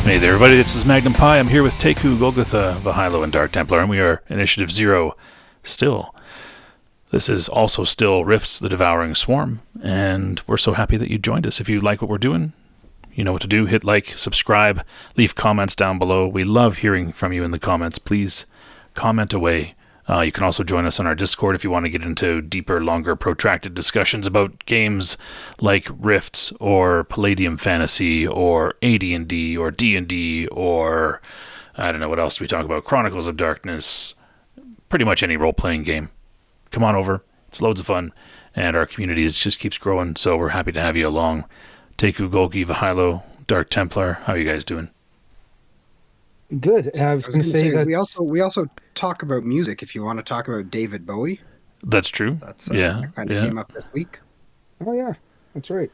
Hey there, everybody. This is Magnum Pi. I'm here with Teku, Golgotha, Vahilo, and Dark Templar, and we are Initiative 0 still. This is also still Rifts, the Devouring Swarm, and we're so happy that you joined us. If you like what we're doing, you know what to do. Hit like, subscribe, leave comments down below. We love hearing from you in the comments. Please comment away. You can also join us on our Discord if you want to get into deeper, longer, protracted discussions about games like Rifts or Palladium Fantasy or AD&D or D&D or, I don't know, what else do we talk about? Chronicles of Darkness. Pretty much any role-playing game. Come on over. It's loads of fun. And our community just keeps growing, so we're happy to have you along. Teku, Golgi, Vahilo, Dark Templar. How are you guys doing? Good. I was going to say that we also talk about music. If you want to talk about David Bowie, that's true. That kind of came up this week. Oh yeah, that's right.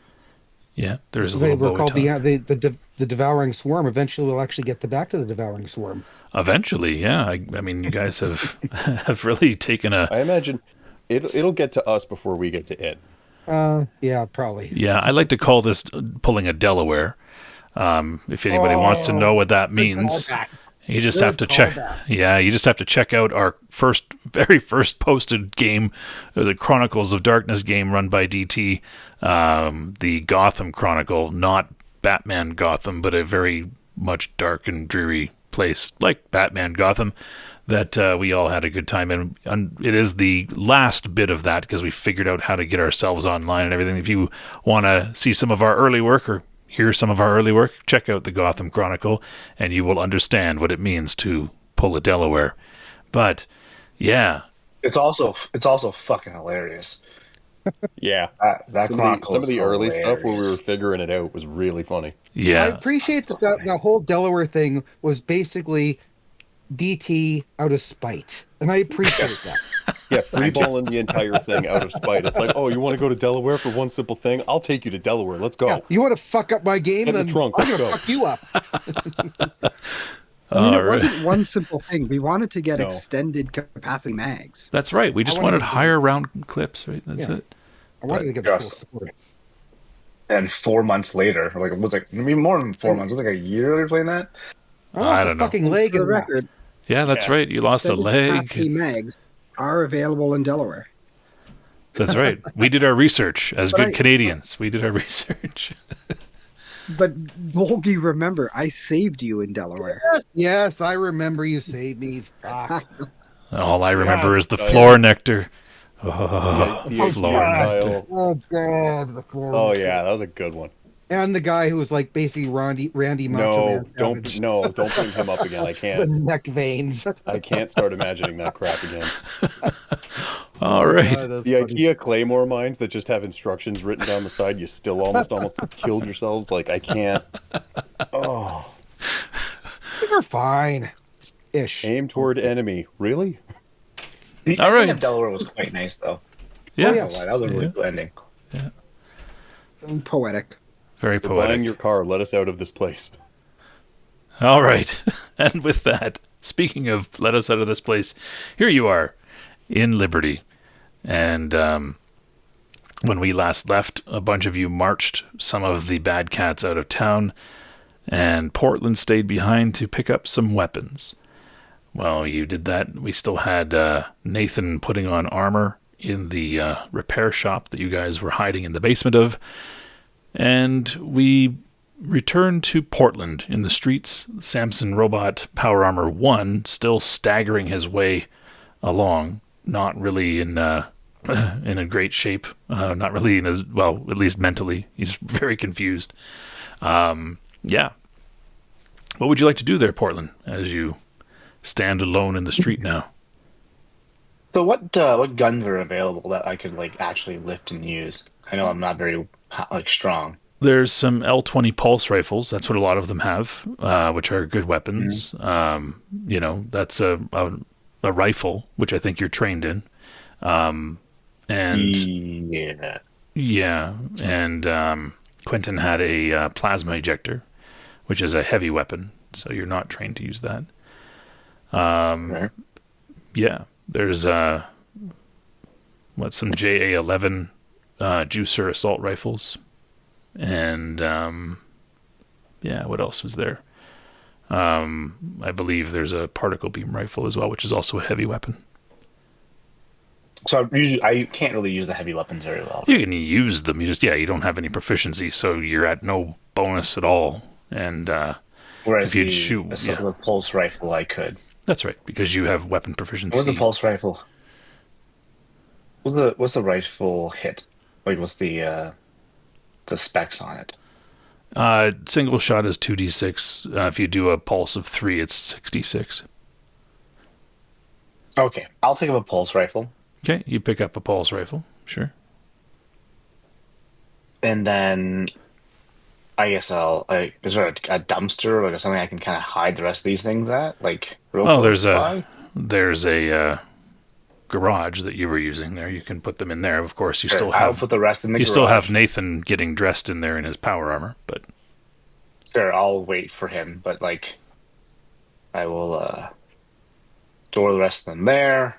Yeah, there's a they little were called Bowie talk. the Devouring Swarm. Eventually, we'll actually get back to the Devouring Swarm. Eventually, yeah. I mean, you guys have have really taken a. I imagine it'll get to us before we get to it. Yeah, probably. Yeah, I like to call this pulling a Delaware. If anybody wants to know what that means, you just have to check. Yeah, you just have to check out our very first posted game. It was a Chronicles of Darkness game run by DT, the Gotham Chronicle, not Batman Gotham, but a very much dark and dreary place like Batman Gotham that we all had a good time in. And it is the last bit of that because we figured out how to get ourselves online and everything. If you want to see some of our early work or hear some of our early work, check out the Gotham Chronicle, and you will understand what it means to pull a Delaware. But, yeah. It's also fucking hilarious. Yeah. That some of the early stuff where we were figuring it out was really funny. Yeah. I appreciate that the whole Delaware thing was basically DT out of spite. And I appreciate that. Yeah, freeballing the entire thing out of spite. It's like, oh, you want to go to Delaware for one simple thing? I'll take you to Delaware. Let's go. Yeah, you want to fuck up my game? Get in Then the trunk. I'm Let's going to go. fuck you up. It wasn't one simple thing. We wanted to get extended capacity mags. That's right. We just wanted higher round clips, right? That's it. I wanted to get the full sword. And 4 months later, it was maybe more than 4 months. It was like a year later playing that. I lost a fucking leg For in the record. Yeah, that's right. You lost a Extended leg. capacity mags are available in Delaware. That's right. We did our research as good Canadians. We did our research. But Golgi, remember, I saved you in Delaware. Yes, I remember you saved me. Fuck. All I remember is the floor nectar. The floor style. nectar. Oh god, the floor. Oh yeah, that was a good one. And the guy who was like basically Randy Macho Man. Don't bring him up again. I The can't. neck veins. I can't start imagining that crap again. All right. The IKEA Claymore mines that just have instructions written down the side, you still almost killed yourselves. Like, I can't. Oh. You're fine. Ish. Aim toward enemy. Really? The All right. ending of Delaware was quite nice, though. Yeah. That was a really cool ending. Yeah. Poetic. Very We're poetic. buying your car. Let us out of this place. All right. And with that, speaking of let us out of this place, here you are in Liberty. And when we last left, a bunch of you marched some of the bad cats out of town, and Portland stayed behind to pick up some weapons. Well, you did that. We still had Nathan putting on armor in the repair shop that you guys were hiding in the basement of. And we returned to Portland in the streets. Samson Robot Power Armor 1 still staggering his way along, not really in a great shape, not really in as well, at least mentally. He's very confused. Yeah. What would you like to do there, Portland, as you stand alone in the street now? So what guns are available that I could actually lift and use? I know I'm not very strong. There's some L20 pulse rifles. That's what a lot of them have, which are good weapons. Mm-hmm. That's a rifle, which I think you're trained in. And Quinton had a plasma ejector, which is a heavy weapon, so you're not trained to use that. Yeah, there's some JA-11 juicer assault rifles, and what else was there? I believe there's a particle beam rifle as well, which is also a heavy weapon. So I can't really use the heavy weapons very well. You can use them. You don't have any proficiency, so you're at no bonus at all. And whereas if you'd shoot, the pulse rifle, I could. That's right, because you have weapon proficiency. What's the pulse rifle? What's the rifle hit? Like, what's the specs on it? Single shot is 2d6. If you do a pulse of 3, it's 66. Okay, I'll take up a pulse rifle. Okay, you pick up a pulse rifle. Sure. And then I guess is there a dumpster or something I can kind of hide the rest of these things at? Like, there's a garage that you were using there. You can put them in there. Of course, I'll put the rest in the garage. You still have Nathan getting dressed in there in his power armor, but sure, I'll wait for him. But I will store the rest of them there.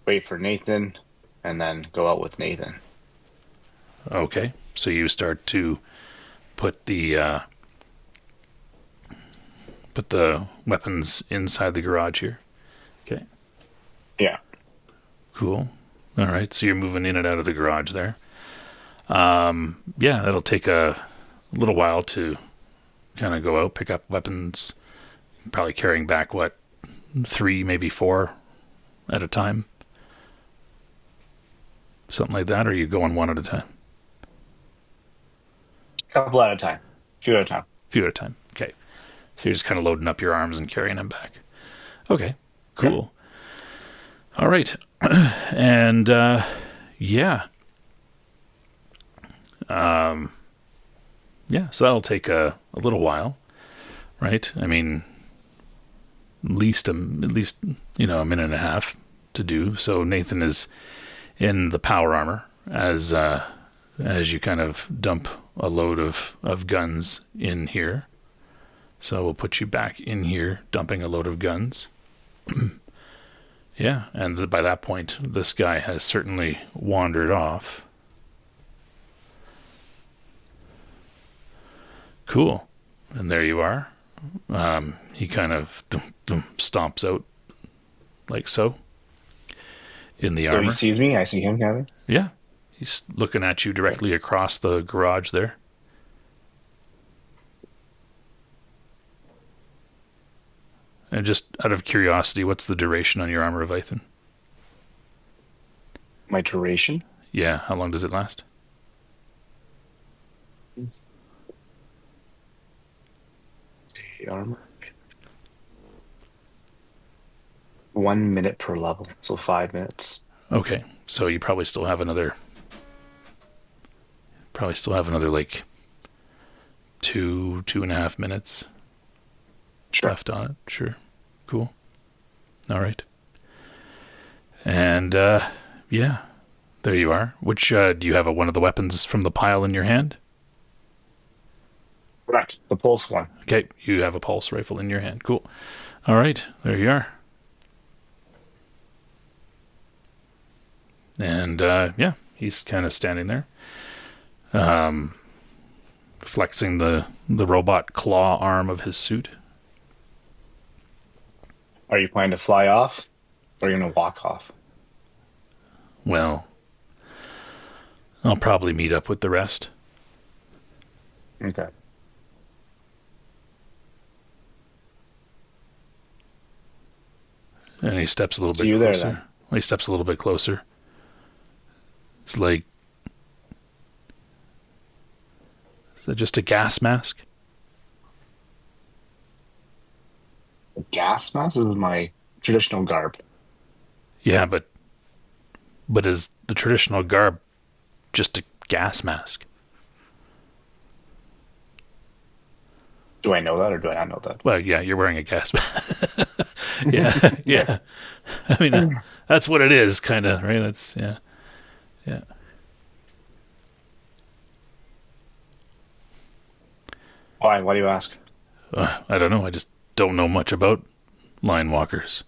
Wait for Nathan, and then go out with Nathan. Okay, so you start to put the weapons inside the garage here. Okay. Yeah. Cool. All right, so you're moving in and out of the garage there. That'll take a little while to kind of go out, pick up weapons, probably carrying back 3, maybe 4 at a time. Something like that, or are you going one at a time? Couple at a time. Few at a time. Few at a time. Okay. So you're just kind of loading up your arms and carrying them back. Okay. Cool. Yeah. All right. And so that'll take a little while, right? I mean, at least a minute and a half to do. So Nathan is in the power armor as you kind of dump a load of guns in here. So we'll put you back in here, dumping a load of guns. Yeah, and by that point, this guy has certainly wandered off. Cool. And there you are. He kind of stomps out like so in the armor. So he sees me, I see him, Gavin? Yeah. He's looking at you directly across the garage there. And just out of curiosity, what's the duration on your armor of Ethan? My duration? Yeah, how long does it last? The armor. 1 minute per level, so 5 minutes. Okay, so you probably still have another like 2.5 minutes left on it. Sure. Cool. All right. And there you are. Which do you have one of the weapons from the pile in your hand? Correct. The pulse one. Okay, you have a pulse rifle in your hand. Cool. All right, there you are. And he's kind of standing there, flexing the robot claw arm of his suit. Are you planning to fly off, or are you going to walk off? Well, I'll probably meet up with the rest. Okay. And he steps a little See bit you closer. there, then. Well, he steps a little bit closer. It's like, is that just a gas mask? A gas mask? This is my traditional garb. Yeah, but is the traditional garb just a gas mask? Do I know that or do I not know that? Well, yeah, you're wearing a gas mask. yeah. I mean, that's what it is, kind of, right? That's, yeah. Why? Why do you ask? I don't know. I just don't know much about line walkers.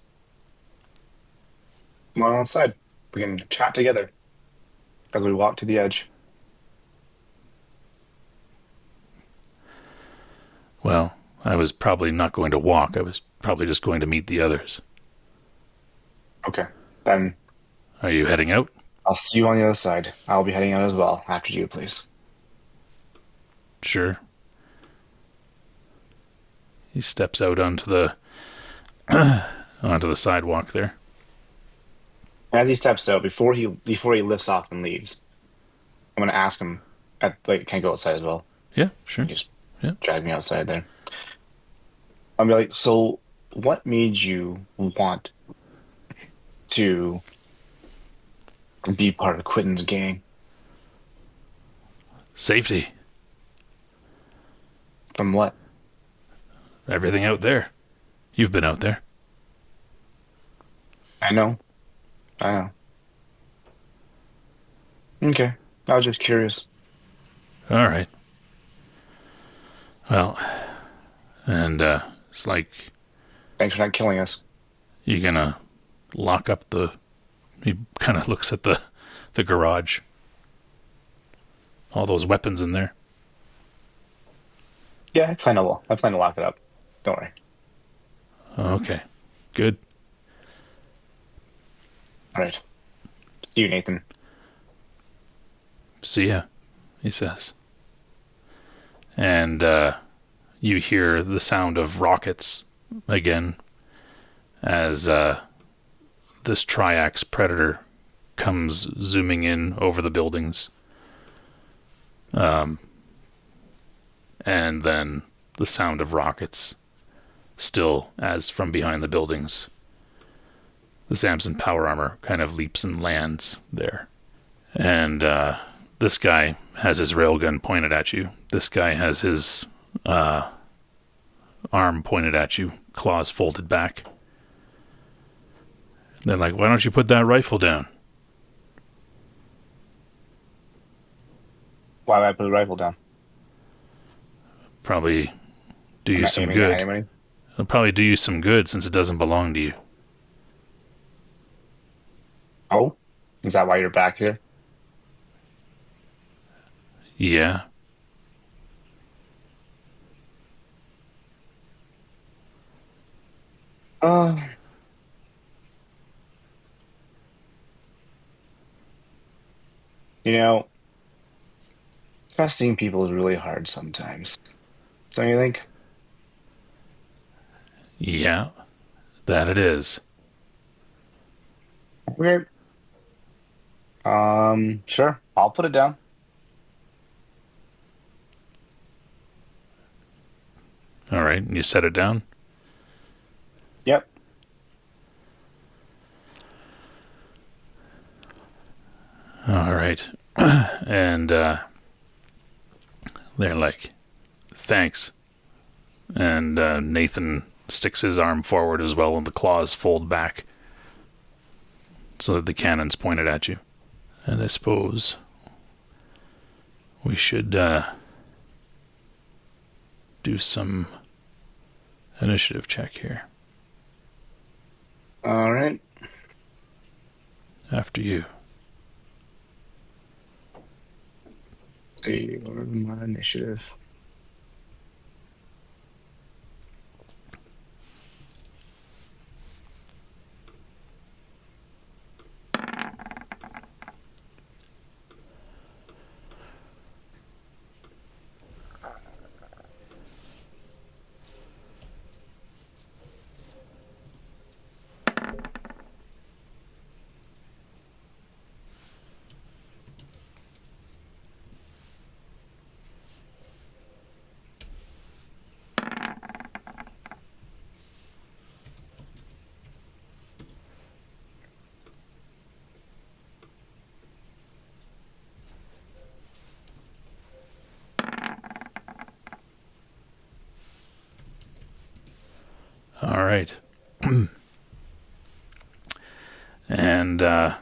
Come on outside. We can chat together as we walk to the edge. Well, I was probably not going to walk. I was probably just going to meet the others. Okay. Then Are you heading out? I'll see you on the other side. I'll be heading out as well. After you, please. Sure. He steps out onto the onto the sidewalk there. As he steps out, before he lifts off and leaves, I'm gonna ask him. Can I go outside as well? Yeah, sure. Just Yeah. drag me outside there. I'll be like, so what made you want to be part of Quinton's gang? Safety. From what? Everything out there. You've been out there. I know. Okay. I was just curious. All right. Well, and it's like, Thanks for not killing us. you gonna lock up the... He kind of looks at the garage. All those weapons in there. Yeah, I plan to lock it up. Don't worry. Okay. Good. All right. See you, Nathan. See ya, he says. And you hear the sound of rockets again as this triax predator comes zooming in over the buildings. And then the sound of rockets still as from behind the buildings. The Samson power armor kind of leaps and lands there. And this guy has his railgun pointed at you. This guy has his arm pointed at you, claws folded back. They're like, why don't you put that rifle down? Why would I put the rifle down? Probably do you I'm not some aiming at good. anybody. It'll probably do you some good since it doesn't belong to you. Oh? Is that why you're back here? Yeah. You know, trusting people is really hard sometimes. Don't you think? Yeah. That it is. Okay. Sure. I'll put it down. All right. And you set it down? Yep. All right. And they're like, thanks. And Nathan sticks his arm forward as well, and the claws fold back so that the cannon's pointed at you. And I suppose we should do some initiative check here. All right. After you. See, what is my initiative? All right. And I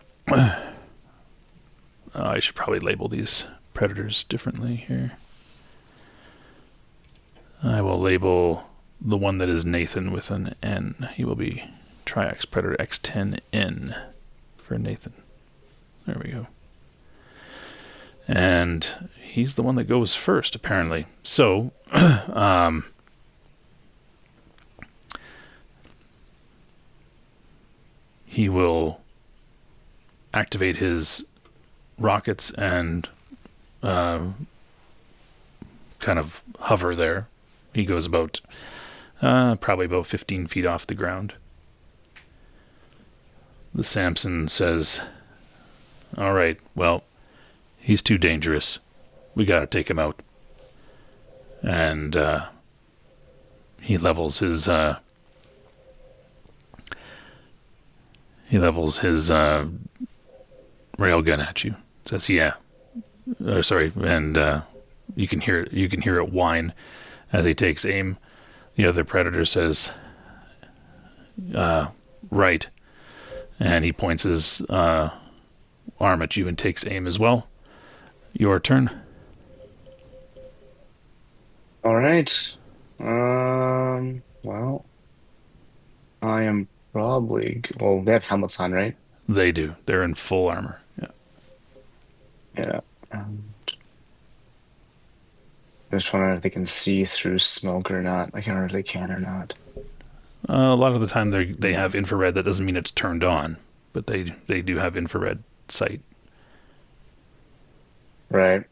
should probably label these predators differently here. I will label the one that is Nathan with an N. He will be Triax Predator X10N for Nathan. There we go. And he's the one that goes first, apparently. So, he will activate his rockets and kind of hover there. He goes about probably about 15 feet off the ground. The Samson says, all right, well, he's too dangerous. We gotta take him out. And he levels his railgun at you. Says, yeah. Sorry, and you can hear it whine as he takes aim. The other predator says, right. And he points his arm at you and takes aim as well. Your turn. All right. Well, I am probably... Well, they have helmets on, right? They do. They're in full armor. Yeah. Yeah. Just wondering if they can see through smoke or not. I can't remember if they can or not. A lot of the time they have infrared. That doesn't mean it's turned on, but they do have infrared sight. Right.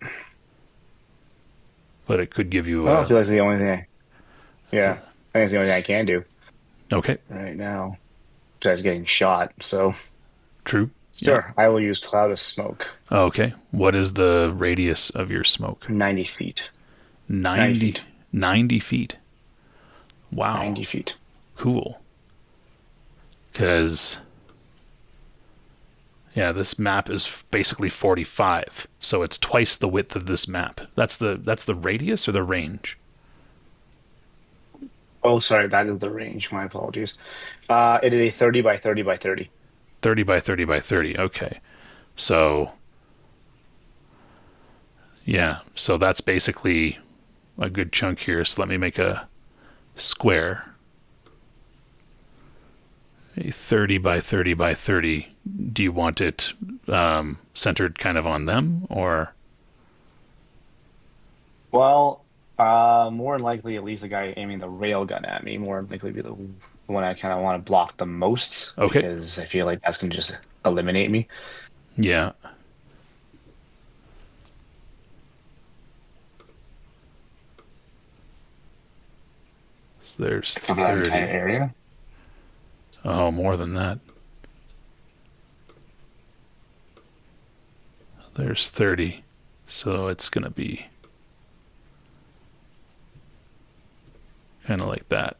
But it could give you... Well, I feel like it's the only thing. Yeah. I think it's the only thing I can do Okay. right now. Besides getting shot, so... True. Sure, I will use cloud of smoke. Okay. What is the radius of your smoke? 90 feet. 90 feet. Wow. 90 feet. Cool. Because, yeah, this map is basically 45, so it's twice the width of this map. That's the radius or the range? Oh, sorry, that is the range. My apologies. It is a 30 by 30 by 30. 30 by 30 by 30. Okay. So, yeah, so that's basically a good chunk here. So let me make a square. A 30 by 30 by 30. Do you want it centered kind of on them, or? Well, more than likely, at least the guy aiming the railgun at me, more than likely be the one I kind of want to block the most. Okay. Because I feel like that's going to just eliminate me. Yeah. So there's For that entire 30. area. Oh, more than that. There's 30. So it's going to be kind of like that.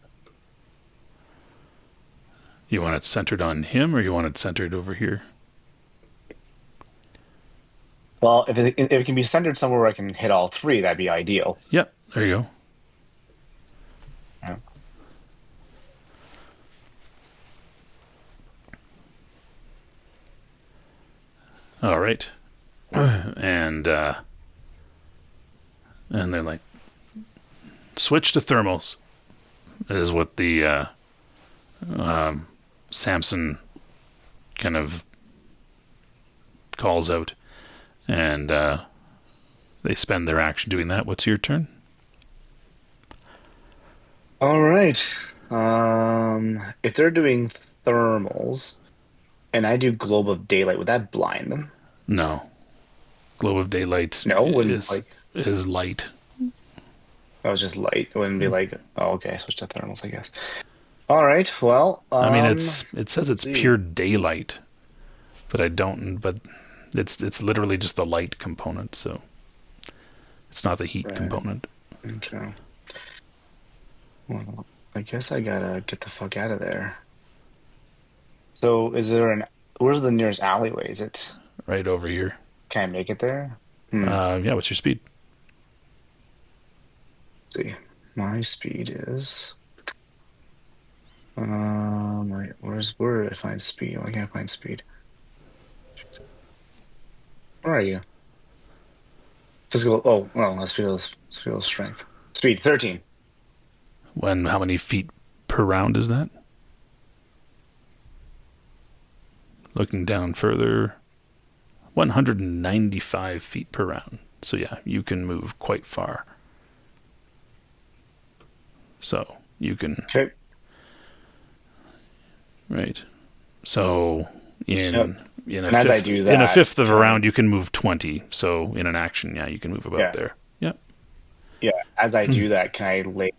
You want it centered on him, or you want it centered over here? Well, if it can be centered somewhere where I can hit all three, that'd be ideal. Yep, there you go. Yeah. All right. And they're like, switch to thermals, is what the Samson kind of calls out. And they spend their action doing that. What's your turn? All right. If they're doing thermals, and I do globe of daylight, would that blind them? No. Globe of daylight is light. That was just light. It wouldn't be like, oh, okay, switch to thermals, I guess. All right. Well, I mean, it says it's see. pure daylight, but it's literally just the light component, so it's not the heat component. Okay. Well, I guess I gotta get the fuck out of there. So, where's the nearest alleyway? Is it? Right over here. Can I make it there? Yeah, what's your speed? Let's see. My speed is... Right, where did I find speed? Why can't I find speed? Where are you? Physical... Oh, well, that's physical strength. Speed, 13. How many feet per round is that? Looking down further, 195 feet per round. So yeah, you can move quite far. So you can... Okay. Right. So in Yep. in a And as I fifth do in a that, fifth of a can I- round, you can move 20. So in an action, yeah, you can move about Yeah. there. Yep. Yeah, as I do that, can I lay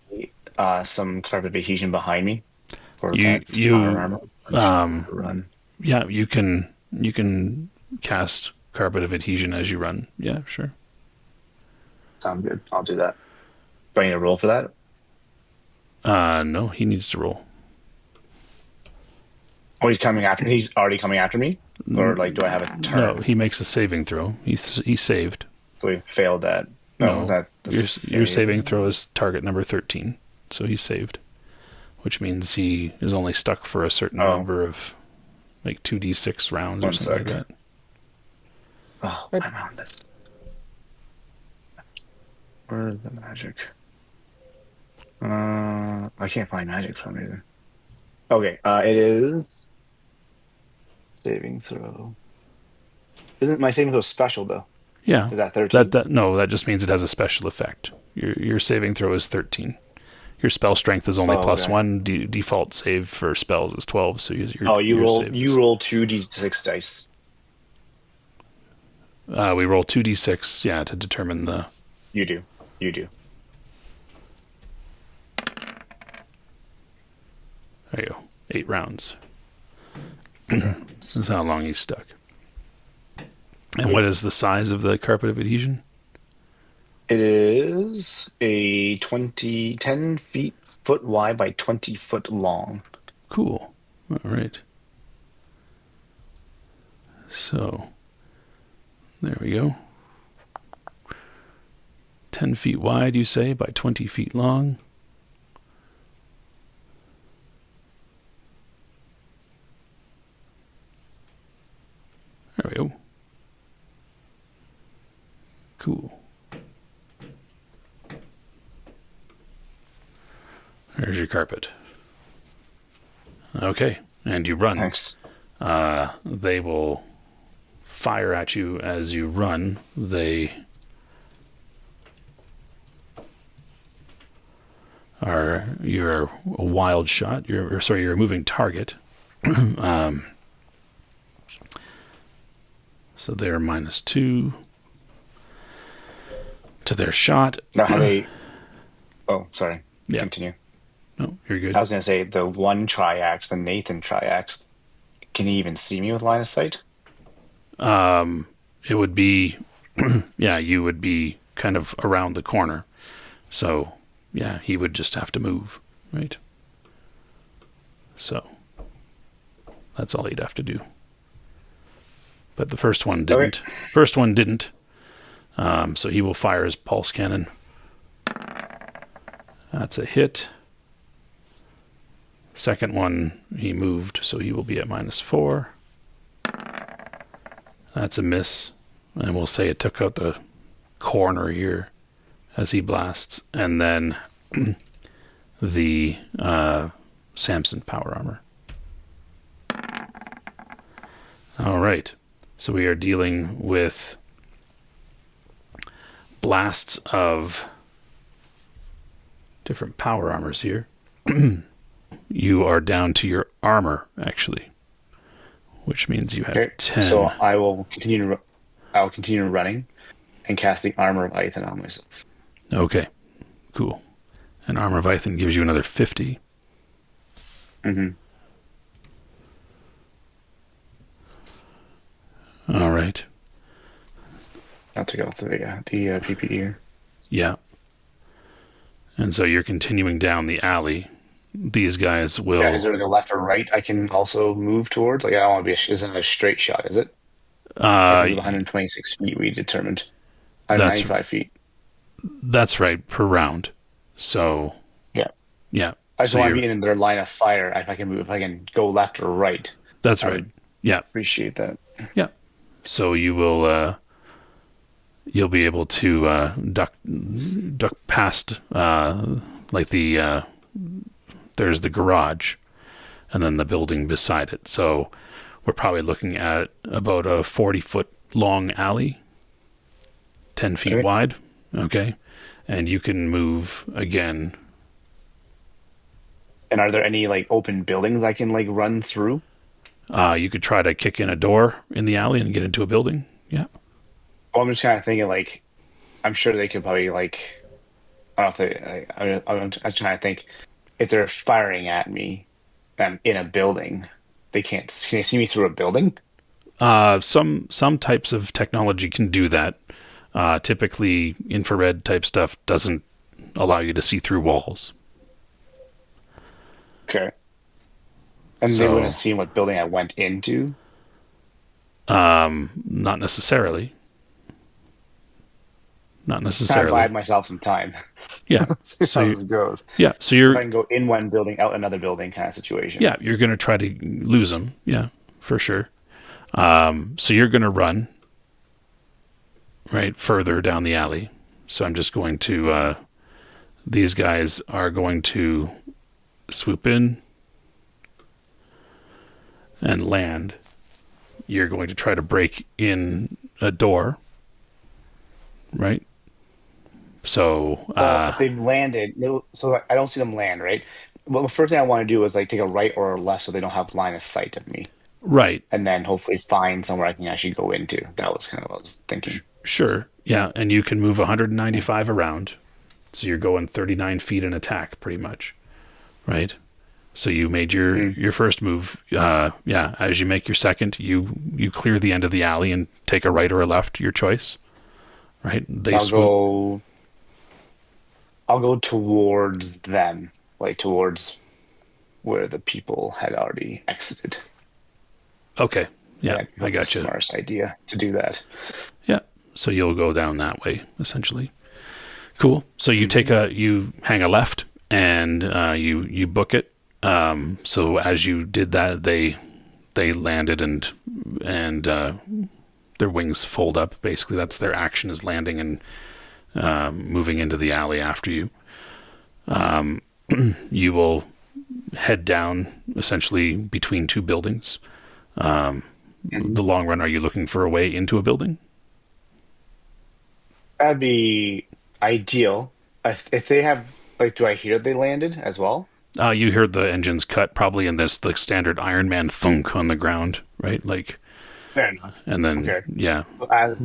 some carpet of adhesion behind me for You that armor? run. Yeah, you can cast carpet of adhesion as you run. Yeah, sure. Sounds good. I'll do that. Do I need a roll for that? No, he needs to roll. Oh, he's coming after. He's already coming after me, or like, do I have a turn? No, he makes a saving throw. He saved. So we failed that. No, that your saving throw is target number 13, so he's saved, which means he is only stuck for a certain number of, like 2d6 rounds or something like that. Oh, I'm on this. Where's the magic? I can't find magic from either. Okay, it is saving throw. Isn't my saving throw special though? Yeah. Is that 13? That just means it has a special effect. Your saving throw is 13. Your spell strength is only +1. Default save for spells is 12. So you roll 2d6 dice. We roll 2d6, yeah, to determine the. You do. There you go. 8 rounds. This is how long he's stuck. And what is the size of the carpet of adhesion? It is a 10 foot wide by 20 foot long. Cool. All right. So, there we go. 10 feet wide, you say, by 20 feet long. There we go. Cool. There's your carpet. Okay, and you run. Thanks. They will fire at you as you run. You're a wild shot. You're a moving target. So they're -2 to their shot. Now how they... Oh, sorry. Yeah. Continue. No, you're good. I was going to say, the one triax, the Nathan triax, can he even see me with line of sight? It would be, yeah, you would be kind of around the corner. So, yeah, he would just have to move, right? So, that's all he'd have to do. But the first one didn't. Okay. First one didn't. So he will fire his pulse cannon. That's a hit. Second one, he moved, so he will be at -4. That's a miss. And we'll say it took out the corner here as he blasts. And then the Samson power armor. All right. So we are dealing with blasts of different power armors here. You are down to your armor, actually, which means you have 10. So I will continue running and cast the armor of Ithan on myself. Okay, cool. And armor of Ithan gives you another 50. Mm-hmm. All right. I'll take off the PPE here. Yeah. And so you're continuing down the alley. These guys will... Yeah, is there like a left or right I can also move towards? Like, I don't want to be... Isn't it a straight shot, is it? 126 feet, we determined. 195 feet. That's right, per round. So... Yeah. Yeah. I just want to be in their line of fire. If I can go left or right. That's right. Yeah. Appreciate that. Yeah. So you will... you'll be able to duck past like the there's the garage and then the building beside it. So we're probably looking at about a 40-foot long alley, 10 feet wide. Okay. And you can move again. And are there any like open buildings I can like run through? You could try to kick in a door in the alley and get into a building. Yeah. Well, I'm just kind of thinking, like, I'm sure they could probably, like, I don't know if they, I'm trying to think, if they're firing at me, I'm in a building, can they see me through a building? Some types of technology can do that. Typically, infrared type stuff doesn't allow you to see through walls. Okay. And they wouldn't have seen what building I went into? Not necessarily. Not necessarily. Kind of buy myself some time. Yeah. So it goes. Yeah. So if I can go in one building, out another building kind of situation. Yeah, you're going to try to lose them. Yeah, for sure. So you're going to run right further down the alley. So I'm just going to. These guys are going to swoop in and land. You're going to try to break in a door, right? So if they've landed, so I don't see them land, right? Well, the first thing I want to do is like take a right or a left so they don't have line of sight of me. Right. And then hopefully find somewhere I can actually go into. That was kind of what I was thinking. Sure. Yeah, and you can move 195 around. So you're going 39 feet in attack pretty much. Right? So you made your first move. As you make your second, you clear the end of the alley and take a right or a left, your choice. Right? I'll go towards them, like towards where the people had already exited. Okay. Yeah, I got you. Smartest idea to do that. Yeah. So you'll go down that way, essentially. Cool. So you you hang a left and you book it. So as you did that, they landed and their wings fold up. Basically, that's their action, is landing and moving into the alley after you. You will head down essentially between two buildings. The long run, are you looking for a way into a building? That'd be ideal. If they have, like, do I hear they landed as well? You heard the engines cut, probably, and there's the standard Iron Man thunk on the ground, right? Like, fair enough. And then, yeah. As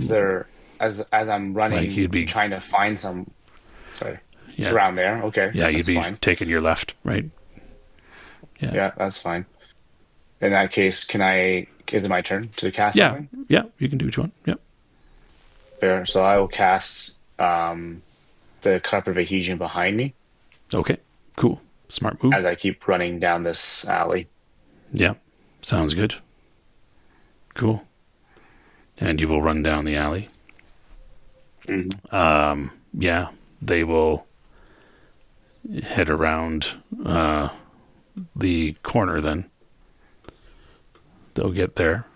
I'm running, like you'd be trying to find some, around there. Okay. Yeah, you'd be fine. taking your left, right? Yeah, that's fine. In that case, is it my turn to cast Yeah, something? yeah, you can do what you want. Yep. Fair. So I will cast the Carpet of Adhesion behind me. Okay, cool. Smart move. As I keep running down this alley. Yeah, sounds good. Cool. And you will run down the alley. Mm-hmm. Yeah, they will head around the corner then. They'll get there.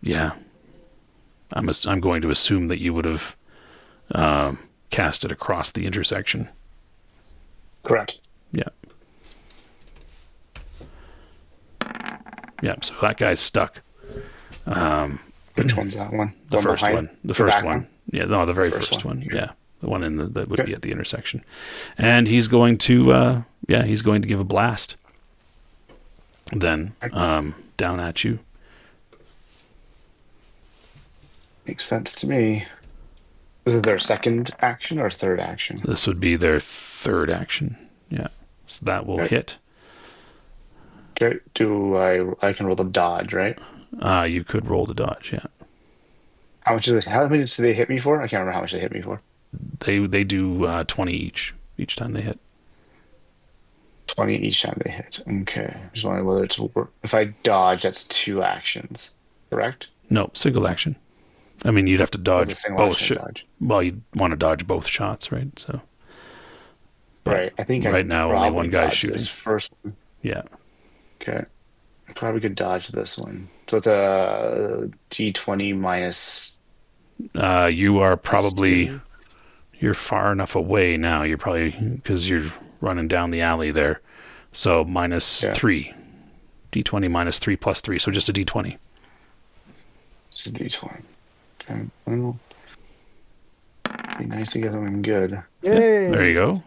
Yeah. I'm going to assume that you would have cast it across the intersection. Correct. Yeah. Yeah, so that guy's stuck. Which one's that one? The first one. The first one. Yeah, no, the very first one. Okay. Yeah. The one that would be at the intersection. And he's going to he's going to give a blast. Then down at you. Makes sense to me. Is it their second action or third action? This would be their third action. Yeah. So that will hit. Okay. I can roll the dodge, right? You could roll the dodge, yeah. How much do they hit me for? I can't remember how much they hit me for. They do 20 each time they hit. 20 each time they hit. Okay. Just wondering whether it's work. If I dodge, that's 2 actions, correct? No, single action. I mean, you'd have to dodge both shots. Well, you'd want to dodge both shots, right? So, right. I think right now only one guy's shooting. This first one. Yeah. Okay. I probably could dodge this one. So it's a D20 minus. You are probably. You're far enough away now. You're probably, because you're running down the alley there. So minus 3. D20 minus 3 plus 3. So just a D20. It's a D20. Okay. Well, be nice to get something good. Yay. Yeah, there you go.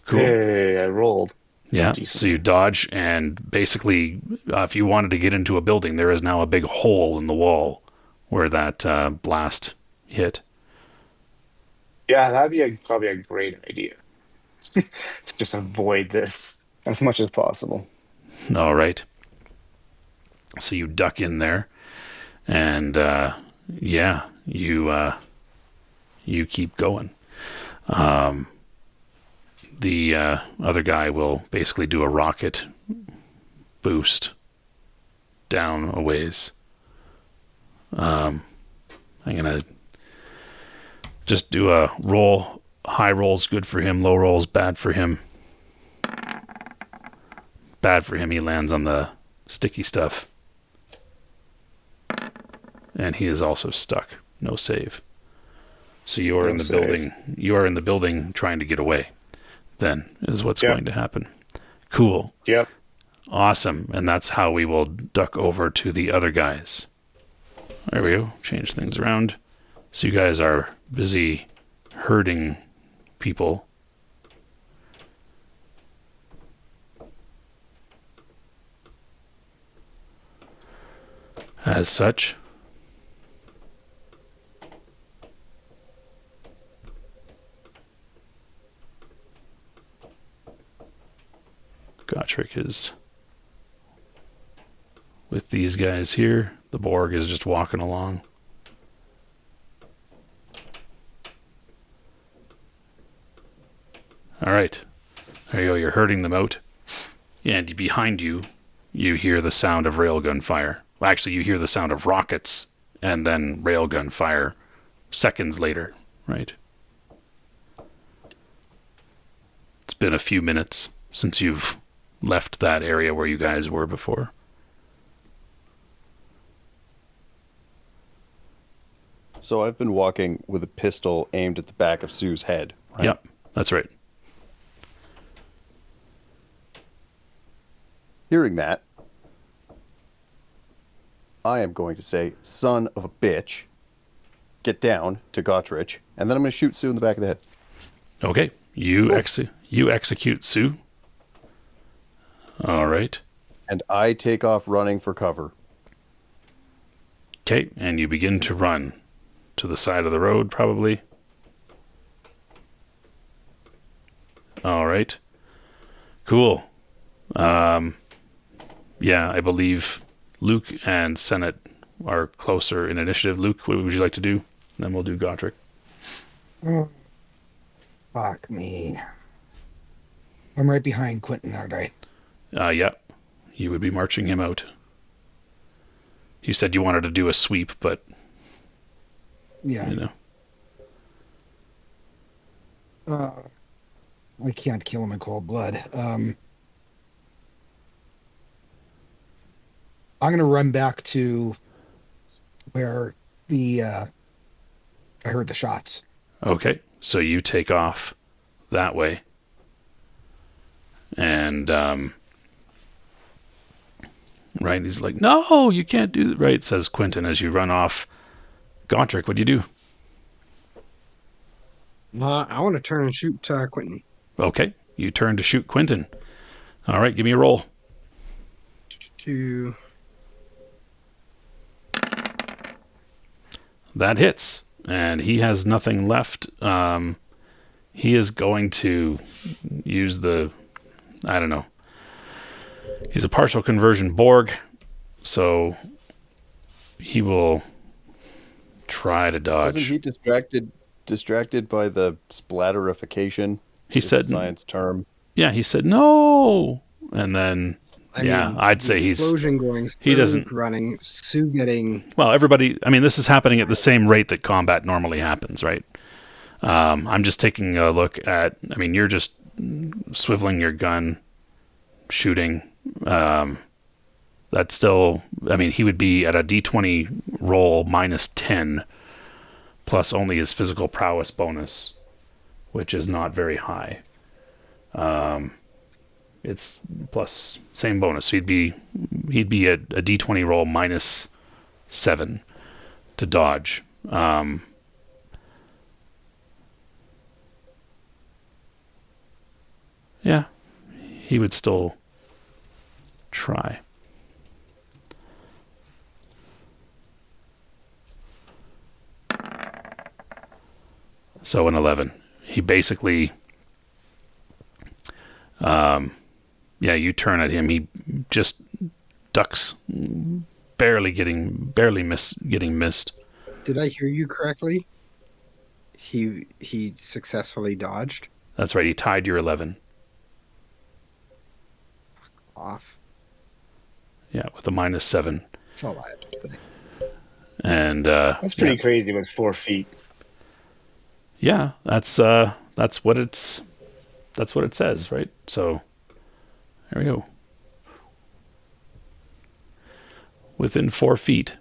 Cool. Yay, I rolled. Yeah, Decent. so you dodge, and basically, if you wanted to get into a building, there is now a big hole in the wall where that blast hit. Yeah, that'd be probably a great idea. Just avoid this as much as possible. All right. So you duck in there, and yeah, you keep going. The other guy will basically do a rocket boost down a ways. I'm gonna just do a roll. High roll's good for him. Low roll's bad for him. Bad for him. He lands on the sticky stuff, and he is also stuck. No save. So you are in the building. You are in the building trying to get away. Then is what's going to happen. Cool. Yep. Awesome. And that's how we will duck over to the other guys. There we go. Change things around. So you guys are busy herding people. As such. Gotrek is with these guys here. The Borg is just walking along. All right. There you go. You're herding them out. And behind you, you hear the sound of railgun fire. Well, actually, you hear the sound of rockets and then railgun fire seconds later, right? It's been a few minutes since you've left that area where you guys were before. So I've been walking with a pistol aimed at the back of Sue's head. Right? Yep, that's right. Hearing that, I am going to say, son of a bitch, get down to Gotrich, and then I'm going to shoot Sue in the back of the head. Okay, you execute Sue. All right. And I take off running for cover. Okay, and you begin to run to the side of the road, probably. All right. Cool. Yeah, I believe Luke and Senate are closer in initiative. Luke, what would you like to do? Then we'll do Gotrek. Oh, fuck me. I'm right behind Quinton, aren't I? Yeah, you would be marching him out. You said you wanted to do a sweep, but Yeah. you know. I can't kill him in cold blood. I'm gonna run back to where I heard the shots. Okay, so you take off that way. And right, he's like, no, you can't do that. Right, says Quinton as you run off. Gotrek, what do you do? I want to turn and shoot Quinton. Okay, you turn to shoot Quinton. All right, give me a roll. That hits, and he has nothing left. He is going to use I don't know. He's a partial conversion Borg, so he will try to dodge. Wasn't he distracted by the splatterification? He said science term. Yeah, he said no, and then I mean, I'd say explosion going. He doesn't running. Sue getting. Well, everybody. I mean, this is happening at the same rate that combat normally happens, right? I'm just taking a look at. I mean, you're just swiveling your gun, shooting. That's still. I mean, he would be at a D20 roll -10, plus only his physical prowess bonus, which is not very high. It's plus same bonus. So he'd be at a D20 roll -7 to dodge. Yeah, he would still try. So an 11. He basically, you turn at him. He just ducks, getting missed. Did I hear you correctly? He successfully dodged. That's right. He tied your 11. Off. Yeah, with a -7. That's all I have to say. And That's pretty crazy with 4 feet. Yeah, that's what it says, right? So there we go. Within 4 feet.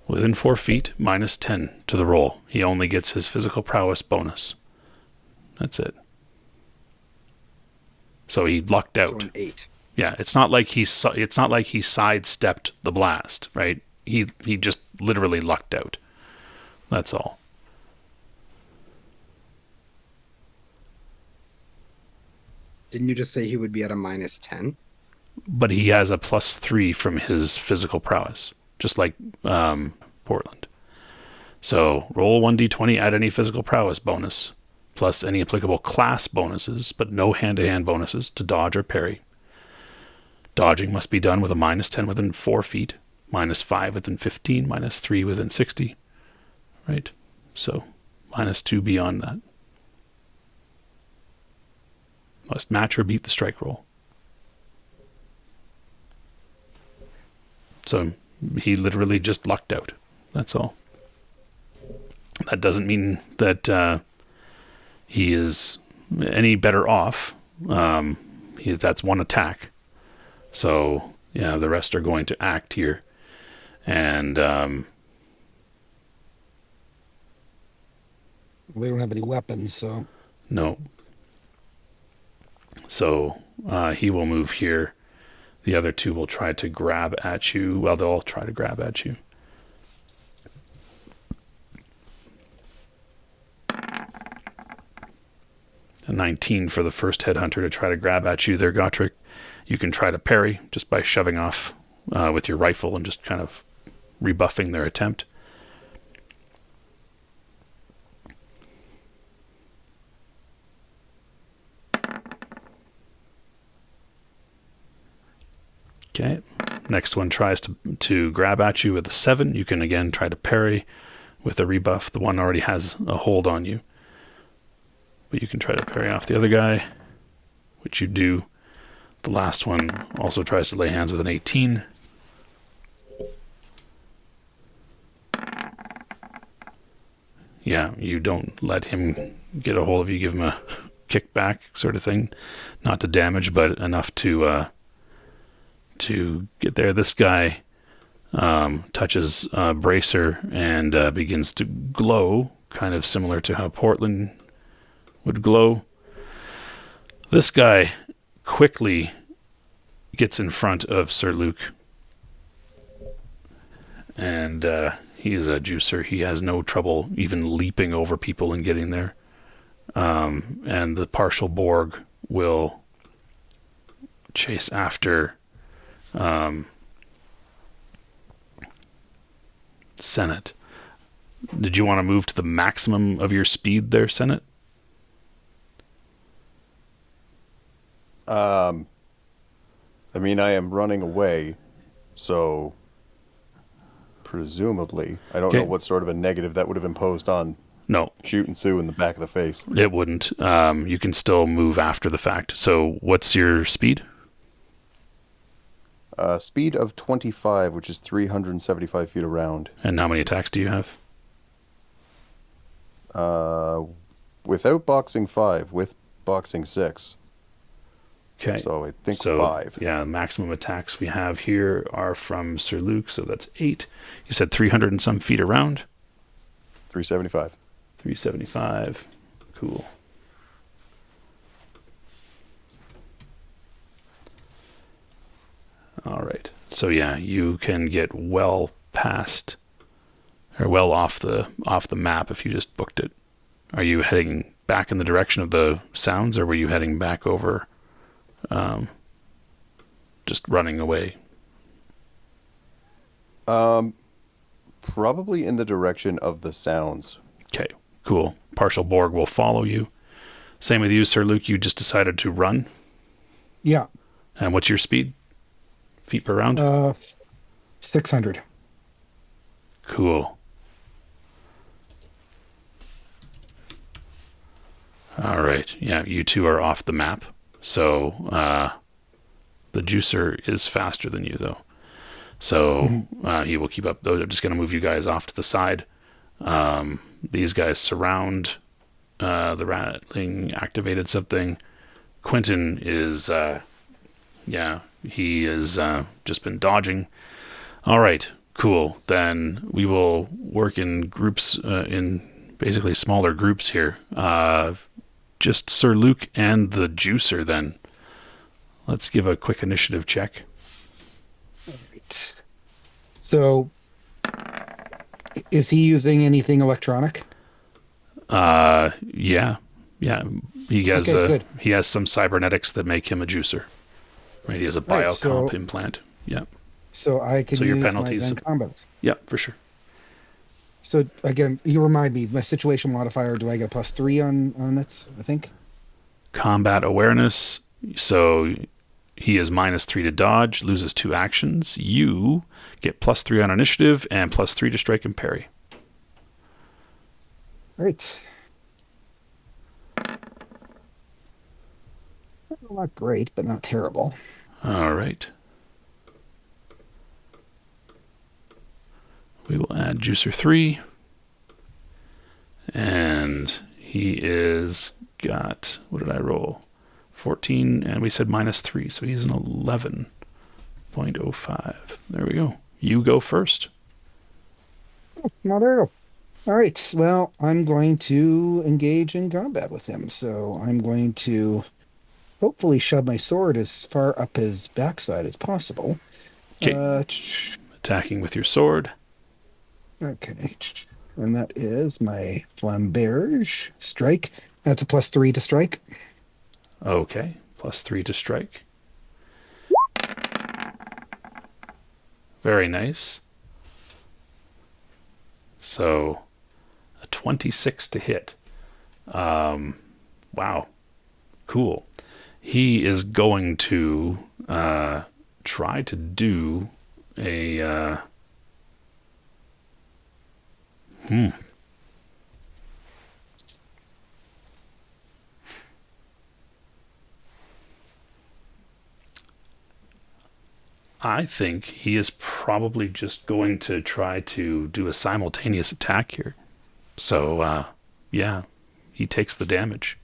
Within 4 feet, -10 to the roll. He only gets his physical prowess bonus. That's it. So he lucked out. So an 8. Yeah, it's not like he sidestepped the blast, right? He just literally lucked out. That's all. Didn't you just say he would be at a -10? But he has a +3 from his physical prowess, just like Portland. So roll 1d20, add any physical prowess bonus, plus any applicable class bonuses, but no hand-to-hand bonuses to dodge or parry. Dodging must be done with a -10 within 4 feet, -5 within 15, -3 within 60. Right? So -2 beyond that. Must match or beat the strike roll. So he literally just lucked out. That's all. That doesn't mean that he is any better off. That's one attack. So, yeah, the rest are going to act here. And we don't have any weapons, so... No. So he will move here. The other two will try to grab at you. Well, they'll all try to grab at you. A 19 for the first headhunter to try to grab at you there, Gotrek. You can try to parry just by shoving off with your rifle and just kind of rebuffing their attempt. Okay, next one tries to grab at you with a 7. You can again try to parry with a rebuff. The one already has a hold on you. But you can try to parry off the other guy, which you do. The last one also tries to lay hands with an 18. Yeah, you don't let him get a hold of you, give him a kickback sort of thing. Not to damage, but enough to get there. This guy touches Bracer and begins to glow, kind of similar to how Portland would glow. This guy quickly gets in front of Sir Luke. And he is a juicer. He has no trouble even leaping over people and getting there. And the partial Borg will chase after Senate. Did you want to move to the maximum of your speed there, Senate? I mean, I am running away, so presumably, I don't know what sort of a negative that would have imposed on shooting Sue in the back of the face. It wouldn't. You can still move after the fact. So what's your speed? Speed of 25, which is 375 feet around. And how many attacks do you have? Without boxing 5, with boxing 6. Okay. So I think 5. Yeah, maximum attacks we have here are from Sir Luke, so that's 8. You said 300 and some feet around? 375. 375. Cool. All right. So yeah, you can get well past or well off the map if you just booked it. Are you heading back in the direction of the sounds, or were you heading back over just running away? Probably in the direction of the sounds. Okay, cool. Partial Borg will follow you. Same with you, Sir Luke. You just decided to run. Yeah. And what's your speed? Feet per round? 600. Cool. All right. Yeah, you two are off the map. So the juicer is faster than you, though. So he will keep up. They're just going to move you guys off to the side. These guys surround the rattling, activated something. Quinton is, he has just been dodging. All right, cool. Then we will work in groups, in basically smaller groups here. Just Sir Luke and the juicer then. Let's give a quick initiative check. All right. So, is he using anything electronic? Yeah. He has good. he has some cybernetics that make him a juicer. Right, he has a Right, biocomp implant. Yeah. So I can So your use my penalties. Zen combat. Yeah, for sure. So again, you remind me, my situation modifier, do I get a +3 on that, I think? Combat awareness. So he is -3 to dodge, loses 2 actions. You get +3 on initiative and +3 to strike and parry. Right. Not great, but not terrible. All right. We will add Juicer 3. And he is got, what did I roll? 14, and we said -3, so he's an 11.05. There we go. You go first. Not terrible. All right. Well, I'm going to engage in combat with him. So I'm going to hopefully shove my sword as far up his backside as possible. Okay. Attacking with your sword. Okay. And that is my flamberge strike. That's a +3 to strike. Okay. +3 to strike. Very nice. So a 26 to hit. Wow. Cool. He is going to try to do a I think he is probably just going to try to do a simultaneous attack here. So, yeah, he takes the damage.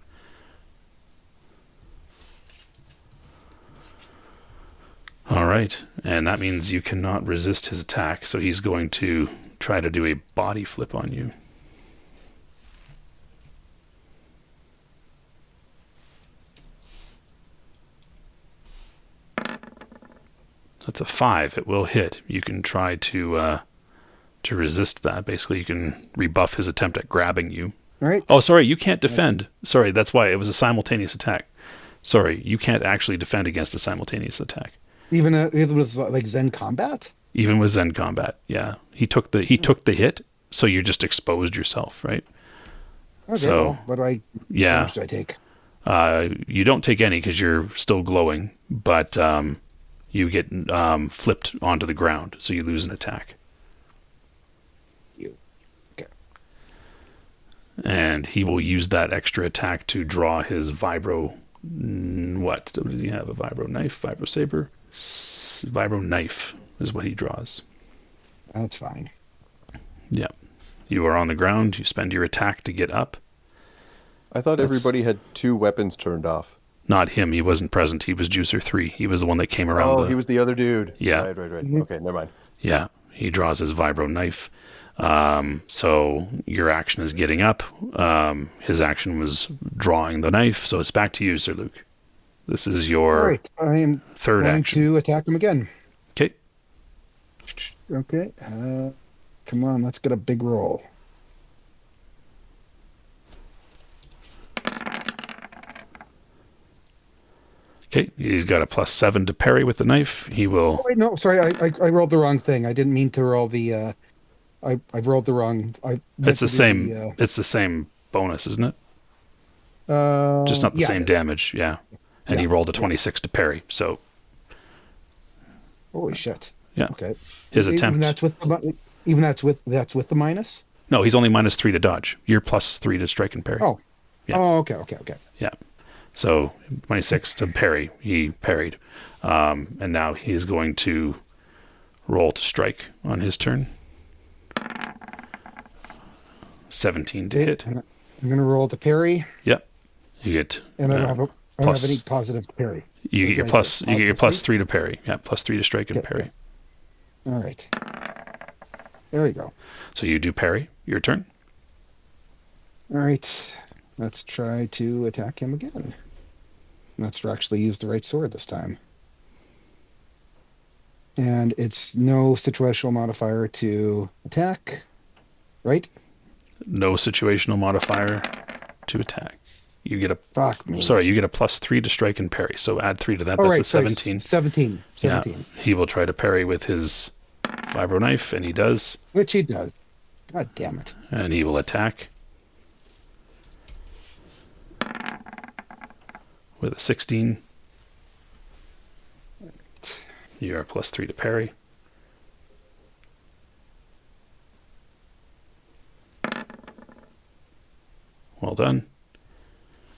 All right, and that means you cannot resist his attack, so he's going to try to do a body flip on you. That's a 5. It will hit. You can try to resist that. Basically, you can rebuff his attempt at grabbing you. All right. Oh, sorry, you can't defend. Sorry, that's why it was a simultaneous attack. Sorry, you can't actually defend against a simultaneous attack. Even with like Zen combat? Even with Zen combat, yeah. He took the hit, so you just exposed yourself, right? Okay, So, well, what do I damage do I take? You don't take any because you're still glowing, but you get flipped onto the ground, so you lose an attack. Okay. And he will use that extra attack to draw his vibro. What does he have? A vibro knife, vibro saber, vibro knife is what he draws. That's fine. Yeah, you are on the ground. You spend your attack to get up. I thought everybody had 2 weapons turned off. Not him. He wasn't present. He was Juicer 3. He was the one that came around. Oh, he was the other dude. Yeah. Right. Mm-hmm. Okay, never mind. Yeah, he draws his vibro knife. So your action is getting up. His action was drawing the knife. So it's back to you, Sir Luke. This is your All right. I am third going action. to attack him again. Okay. Okay. Come on, let's get a big roll. Okay, he's got a +7 to parry with the knife. He will. Oh, wait, no, sorry, I rolled the wrong thing. I didn't mean to roll the. I rolled the wrong. I meant It's the to do same. The, It's the same bonus, isn't it? Just not the yeah, same it is. damage. Yeah. And Yeah, he rolled a yeah. 26 to parry. So Holy shit. yeah, Okay. his Even attempt. that's with the minus. No, he's only -3 to dodge. You're +3 to strike and parry. Oh. Yeah. Oh, okay. Yeah. So 26 to parry. He parried. And now he's going to roll to strike on his turn. 17 to hit. And I'm gonna roll to parry, Yep. You get. and I don't have plus- any positive to parry. You get your Okay, plus. You get your plus +3 to parry. Yeah, +3 to strike and Okay, parry. All right. There you go. So you do parry. Your turn. All right. Let's try to attack him again. Let's actually use the right sword this time. And it's no situational modifier to attack, right? No situational modifier to attack. You get a. Fuck me. Sorry, you get a +3 to strike and parry. So add 3 to that. Oh, That's right, a sorry, 17. 17. Yeah. He will try to parry with his vibro knife, and he does. Which he does. God damn it. And he will attack with a 16. You are +3 to parry. Well done.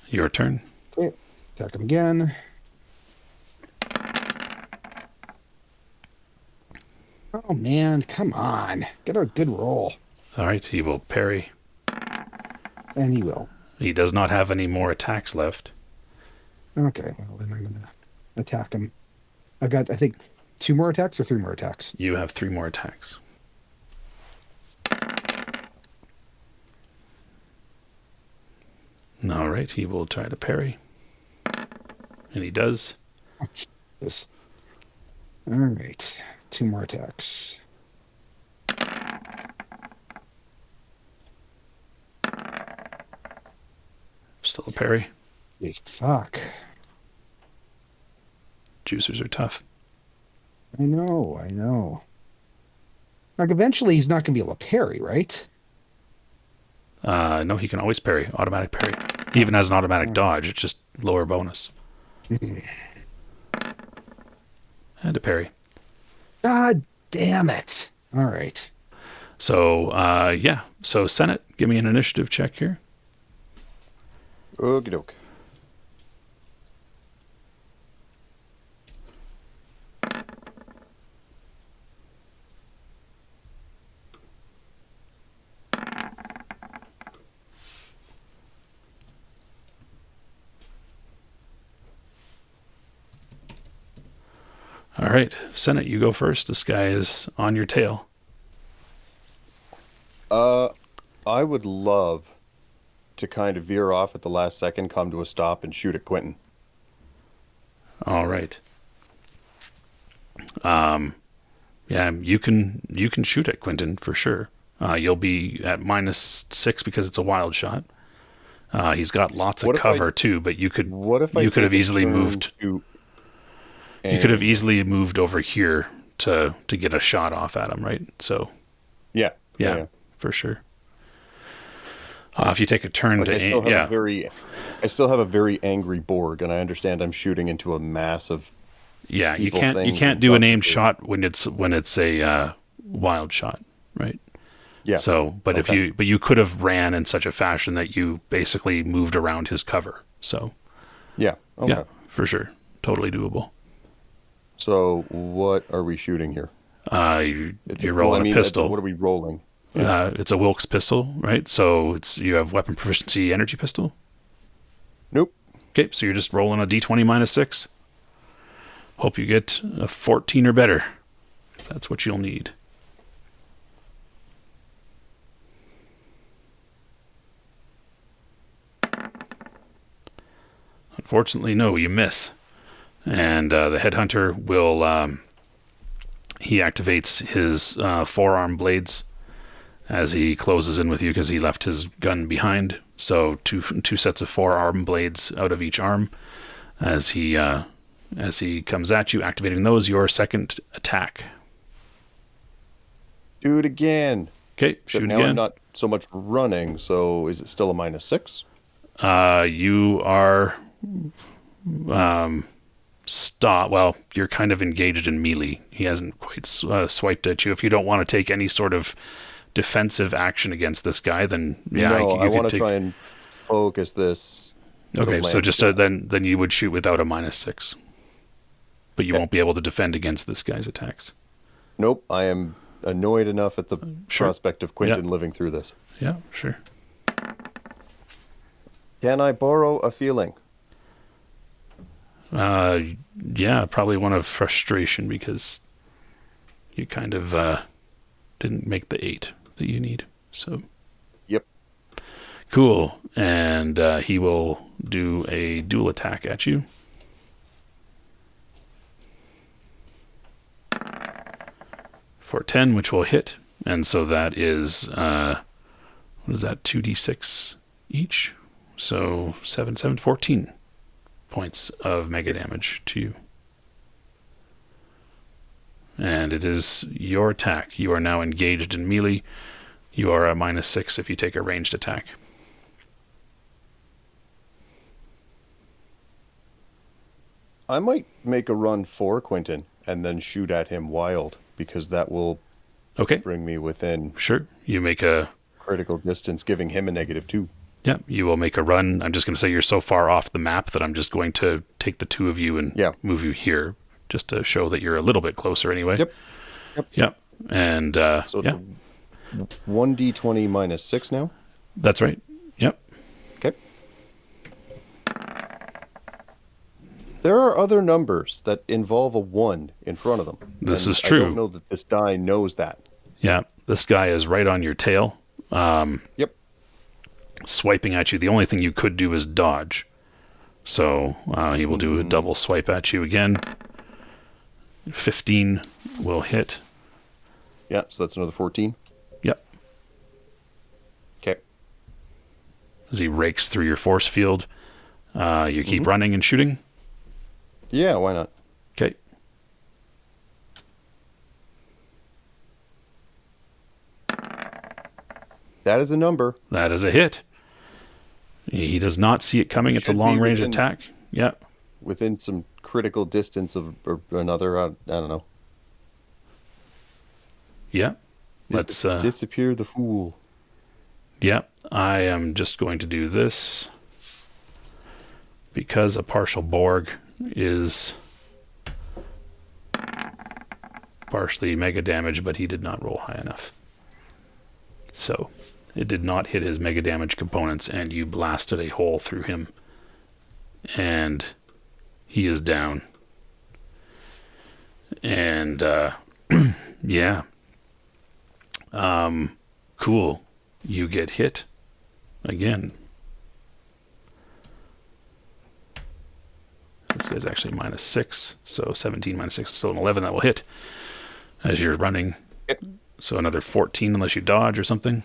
Your turn. Okay. Attack him again. Oh, man. Come on. Get a good roll. All right, he will parry. And he will. He does not have any more attacks left. Okay. Well, then I'm going to attack him. I've got, I think, 2 more attacks or 3 more attacks. You have 3 more attacks. All right, he will try to parry. And he does. This. All right. 2 more attacks. Still a parry. Holy fuck. Juicers are tough. I know. Like, eventually he's not going to be able to parry, right? No, he can always parry. Automatic parry. He even has an automatic dodge. It's just lower bonus. And a parry. God damn it. All right. So, yeah. So, Senate, give me an initiative check here. Okie doke. All right. Senate, you go first. This guy is on your tail. I would love to kind of veer off at the last second, come to a stop, and shoot at Quinton. All right. Yeah, you can shoot at Quinton for sure. You'll be at -6 because it's a wild shot. He's got lots of cover too, but you could have easily moved. You could have easily moved over here to get a shot off at him, right? So yeah, for sure. If you take a turn to aim, I still have a very angry Borg, and I understand I'm shooting into a mass of. Yeah, you can't do an aimed shot when it's a wild shot, right? Yeah. So, but you could have ran in such a fashion that you basically moved around his cover. So. Yeah. Okay. Yeah, for sure, totally doable. So, what are we shooting here? You're rolling a pistol. What are we rolling? It's a Wilkes pistol, right? So you have weapon proficiency energy pistol? Nope. Okay, so you're just rolling a d20 -6. Hope you get a 14 or better. That's what you'll need. Unfortunately, no, you miss. And the headhunter will... he activates his forearm blades as he closes in with you because he left his gun behind. So two sets of forearm blades out of each arm as he as he comes at you, activating those, your second attack. Do it again. Okay, Except shoot now again. I'm not so much running, so is it still a -6? You are well, you're kind of engaged in melee. He hasn't quite swiped at you. If you don't want to take any sort of defensive action against this guy, then yeah, No, I want to take... try and focus this. Okay, so land just the guy. then you would shoot without a -6, but you Okay. won't be able to defend against this guy's attacks. Nope, I am annoyed enough at the Sure. prospect of Quinton living through this. Yeah, sure. Can I borrow a feeling? Yeah, probably one of frustration because you kind of didn't make the 8 that you need. So Yep. cool, and he will do a dual attack at you. For 10, which will hit, and so that is what is that? 2d6 each. So 7, 14 points of mega damage to you. And it is your attack. You are now engaged in melee. You are a -6 if you take a ranged attack. I might make a run for Quinton and then shoot at him wild, because that will Okay, bring me within sure. You make a... critical distance, giving him a -2. Yeah, you will make a run. I'm just going to say you're so far off the map that I'm just going to take the two of you and move you here, just to show that you're a little bit closer anyway. Yep. And So yeah, 1d20 -6 now? that's right. Yep. Okay. There are other numbers that involve a 1 in front of them. This and is true. I don't know that this die knows that. Yeah, this guy is right on your tail. Yep. Swiping at you. The only thing you could do is dodge. So he will do a double swipe at you again. 15 will hit. Yeah, so that's another 14. Yep. Okay. As he rakes through your force field. You keep running and shooting. Yeah, why not? Okay. That is a number. That is a hit. He does not see it coming. It's a Should be long-range within- attack. Yep. Within some critical distance of or another, I don't know. Yep. Let's... disappear the fool. Yep. I am just going to do this. Because a partial Borg is partially mega damage, but he did not roll high enough. So it did not hit his mega damage components, and you blasted a hole through him. And he is down. And yeah. Cool. You get hit again. This guy's actually -6, so 17 -6, so an 11 that will hit as you're running. Yep. So another 14 unless you dodge or something.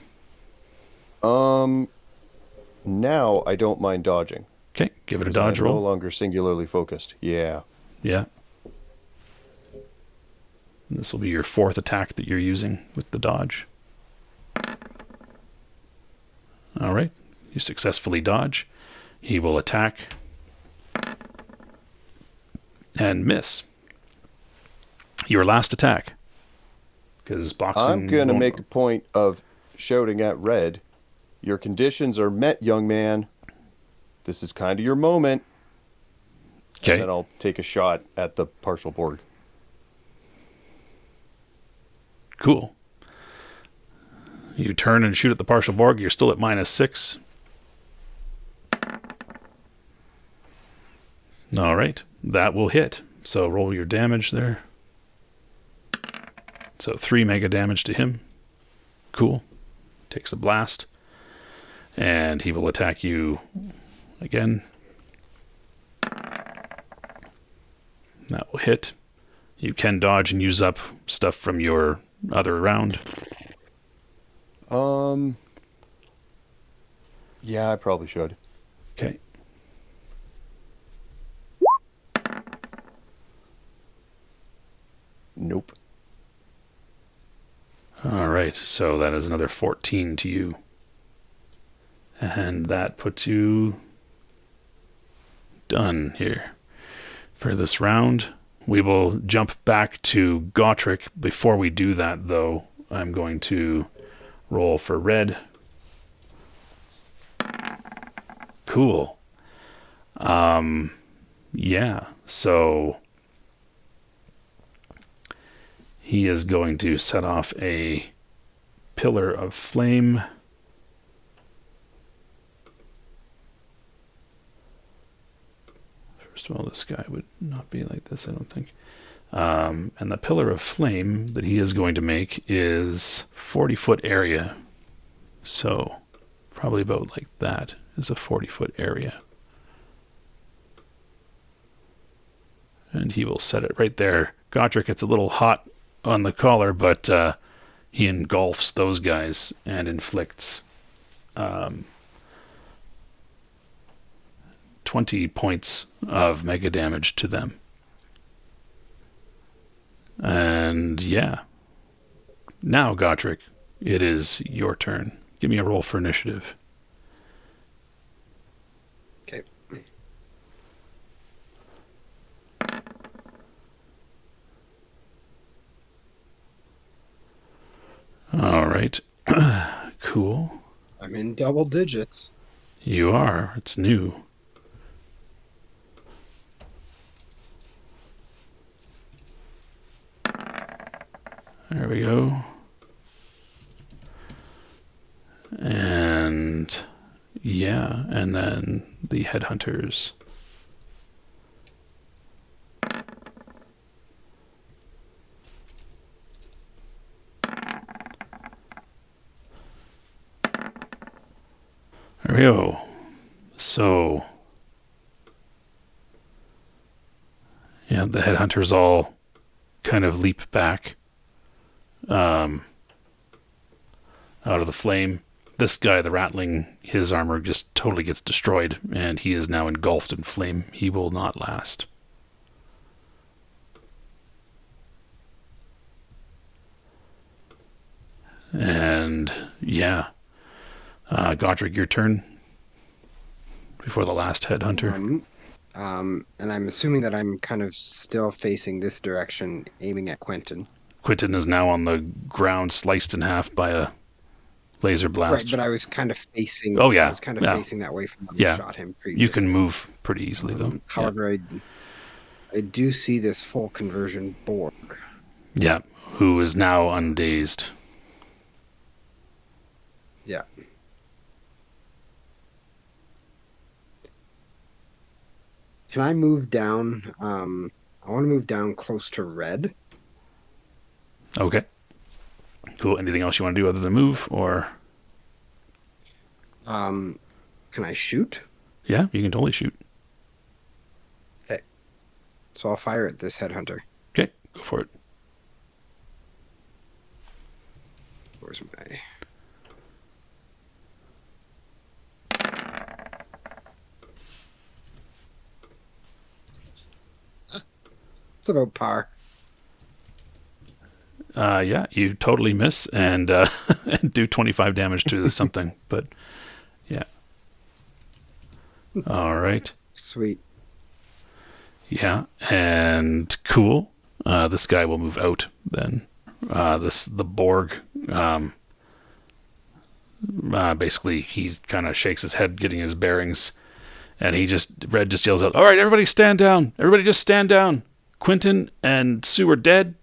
Now I don't mind dodging. Okay, give it a because dodge I'm roll. no longer singularly focused. Yeah. Yeah. And this will be your fourth attack that you're using with the dodge. All right. You successfully dodge. He will attack and miss. Your last attack. Because boxing... I'm going to won't- make a point of shouting at Red, "Your conditions are met, young man. This is kind of your moment." Okay. And then I'll take a shot at the partial Borg. Cool. You turn and shoot at the partial Borg. You're still at -6. All right. That will hit. So roll your damage there. So 3 mega damage to him. Cool. Takes a blast. And he will attack you again. That will hit. You can dodge and use up stuff from your other round. Yeah, I probably should. Okay. Nope. All right, so that is another 14 to you. And that puts you done here for this round. We will jump back to Gotrek. Before we do that, though, I'm going to roll for red. Cool. Yeah, so he is going to set off a pillar of flame. First of all, this guy would not be like this, I don't think. And the pillar of flame that he is going to make is 40-foot area. So probably about like that is a 40-foot area. And he will set it right there. Gotrek, it's a little hot on the collar, but he engulfs those guys and inflicts 20 points of mega damage to them. And yeah. Now, Gotrek, it is your turn. Give me a roll for initiative. Okay. All right. Cool. I'm in double digits. You are. It's new. There we go. And yeah, and then the headhunters. There we go. So, yeah, the headhunters all kind of leap back out of the flame. This guy, the Ratling, his armor just totally gets destroyed, and he is now engulfed in flame. He will not last. And yeah, Godric, your turn before the last headhunter. And I'm assuming that I'm kind of still facing this direction, aiming at Quinton. Quinton is now on the ground, sliced in half by a laser blast. Right, but I was kind of facing. Oh yeah, I was kind of facing that way from when I shot him previously. You can move pretty easily though. However, I do see this full conversion Borg. Yeah, who is now undazed. Yeah. Can I move down? I want to move down close to red. Okay. Cool. Anything else you want to do other than move, or? Can I shoot? Yeah, you can totally shoot. Okay. So I'll fire at this headhunter. Okay, go for it. Where's my... It's about par. Yeah, you totally miss and and do 25 damage to something, but yeah. All right. Sweet. Yeah, and cool. This guy will move out then. The Borg. Basically, he kind of shakes his head, getting his bearings, and Red just yells out, "All right, everybody stand down! Everybody just stand down! Quinton and Sue are dead.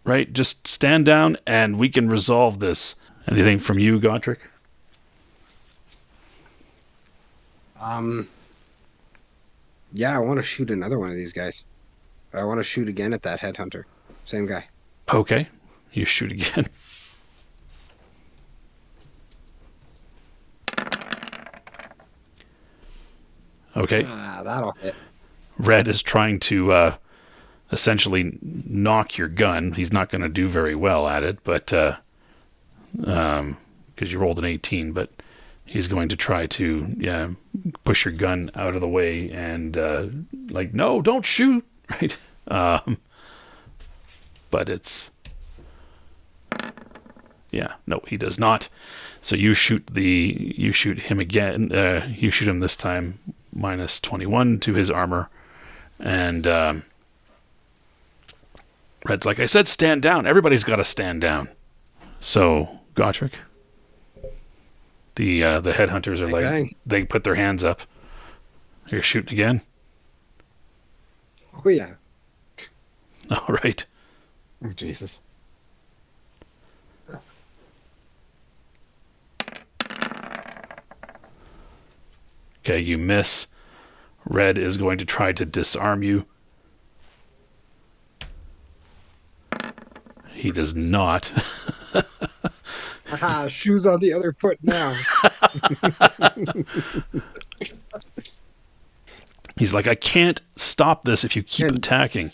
Right? Just stand down, and we can resolve this." Anything from you, Gotrek? Yeah, I want to shoot another one of these guys. I want to shoot again at that headhunter. Same guy. Okay, you shoot again. Okay. That'll hit. Red is trying to essentially knock your gun. He's not going to do very well at it, but because you rolled an 18, but he's going to try to push your gun out of the way and no, don't shoot, right? but it's... Yeah, no, he does not. So you shoot him again. You shoot him this time, minus 21 to his armor. And Red's like, I said stand down. Everybody's got to stand down. So, Gotrek, the headhunters are like, they put their hands up. You're shooting again? Oh, yeah. All right. Oh, Jesus. Okay, you miss. Red is going to try to disarm you. He does not. Aha, shoes on the other foot now. He's like, I can't stop this if you keep attacking.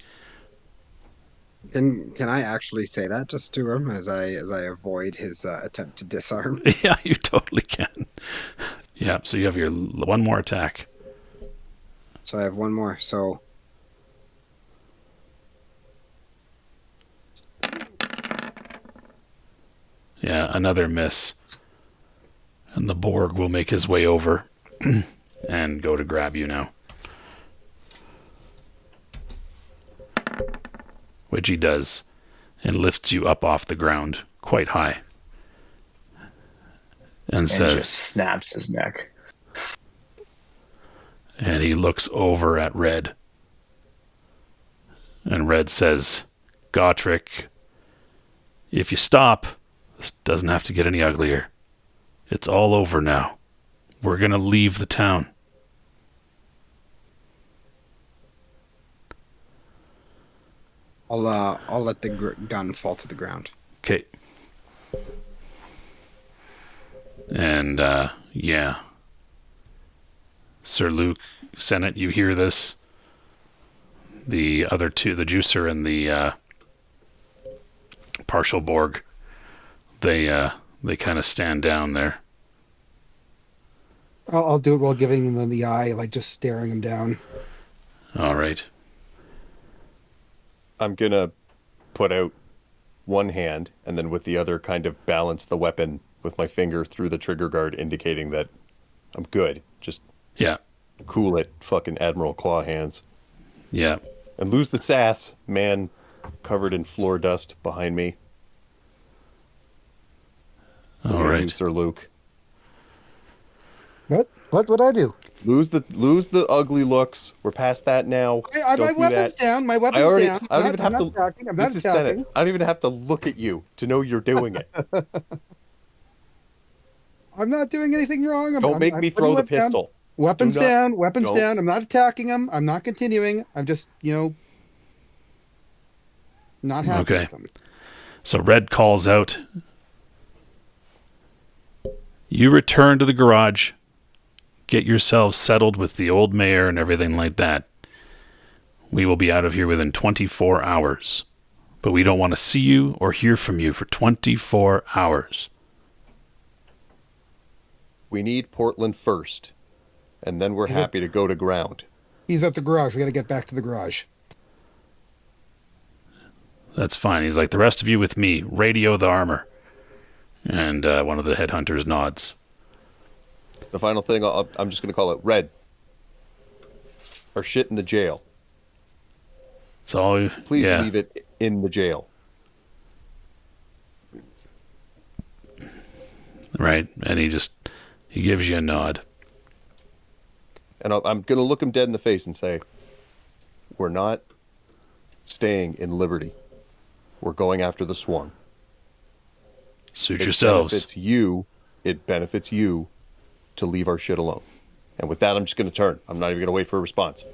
Can I actually say that just to him as I avoid his attempt to disarm? Yeah, you totally can. Yeah, so you have your one more attack. So I have one more. So Yeah, another miss. And the Borg will make his way over and go to grab you now. Which he does, and lifts you up off the ground quite high. And says, just snaps his neck. And he looks over at Red. And Red says, Gotrek, if you stop, this doesn't have to get any uglier. It's all over now. We're going to leave the town. I'll let the gun fall to the ground. Okay. And, yeah. Sir Luke, Senate, you hear this. The other two, the Juicer and the Partial Borg, they kind of stand down there. I'll do it while giving them the eye, like just staring him down. All right. I'm going to put out one hand and then with the other kind of balance the weapon with my finger through the trigger guard, indicating that I'm good. Just cool it, fucking Admiral Claw hands. Yeah. And lose the sass, man covered in floor dust behind me. All right. Sir Luke. What would I do? Lose the ugly looks. We're past that now. My weapon's down. My weapon's down. I don't even have to. Attacking. I'm this not is attacking. Senate. I don't even have to look at you to know you're doing it. I'm not doing anything wrong. Don't make me throw the pistol. Down. Weapons down. Weapons down. I'm not attacking him. I'm not continuing. I'm just, not happy with him. So Red calls out. You return to the garage. Get yourselves settled with the old mayor and everything like that. We will be out of here within 24 hours. But we don't want to see you or hear from you for 24 hours. We need Portland first. And then we're happy to go to ground. He's at the garage. We got to get back to the garage. That's fine. He's like, the rest of you with me. Radio the armor. And one of the headhunters nods. The final thing, I'm just going to call it Red. Our shit in the jail. So please leave it in the jail. Right. And he gives you a nod. And I'm going to look him dead in the face and say, we're not staying in Liberty. We're going after the Swarm. Suit yourselves. It benefits you to leave our shit alone. And with that, I'm just going to turn. I'm not even going to wait for a response.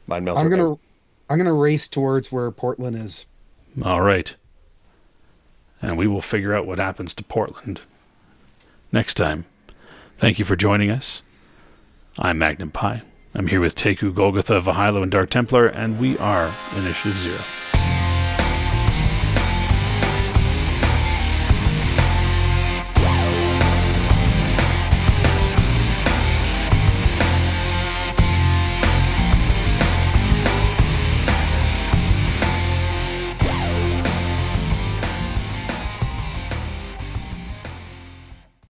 Mind melter. I'm going to race towards where Portland is. All right. And we will figure out what happens to Portland next time. Thank you for joining us. I'm Magnum Pi. I'm here with Teku, Golgotha, Vahilo, and Dark Templar, and we are Initiative Zero.